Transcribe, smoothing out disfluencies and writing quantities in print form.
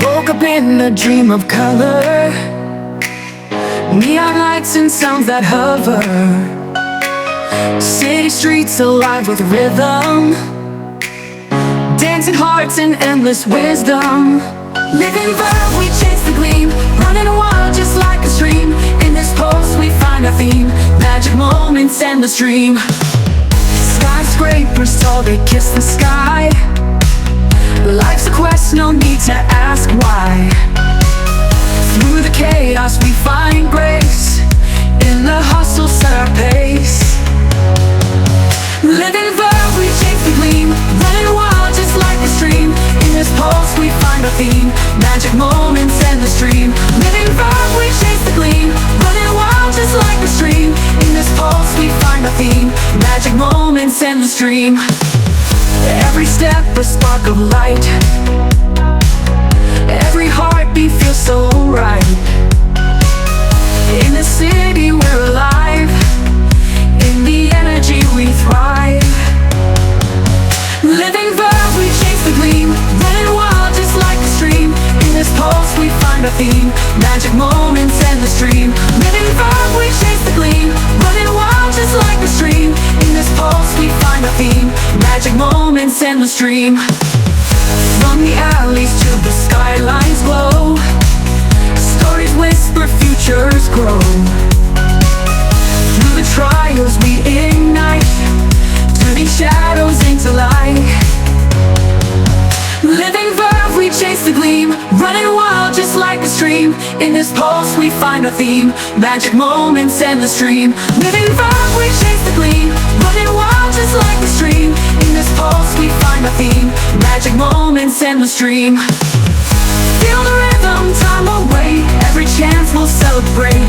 Woke up in a dream of color, neon lights and sounds that hover. City streets alive with rhythm, dancing hearts and endless wisdom. Living verb, we chase the gleam, running wild just like a stream. In this pulse we find a theme, magic moments and the stream. Skyscrapers tall, they kiss the sky. Life's a quest, no need to ask why. Through the chaos we find grace, in the hustle set our pace. Living verb, we chase the gleam, running wild just like a stream. In this pulse we find a theme, magic moments and the stream. Living verb, we chase the gleam, running wild just like a stream. In this pulse we find a theme, magic moments and the stream. Every step a spark of light, every heartbeat feels so right. In the city we're alive, in the energy we thrive. Living verb, we chase the gleam, running wild just like a stream. In this pulse we find a theme, magic moments and the stream. Living verb, we chase the gleam, running wild just like a stream. In this pulse we find a theme, magic moments and the stream. From the alleys to the skylines glow, stories whisper, futures grow. Through the trials we ignite, turning shadows into light. Living verb, we chase the gleam, running wild just like a stream. In this pulse we find a theme, magic moments and the stream. Living verb, we chase the gleam, running wild just like a stream. In this pulse we find a theme, magic moments and the stream. Feel the rhythm, time will wait, every chance we'll celebrate.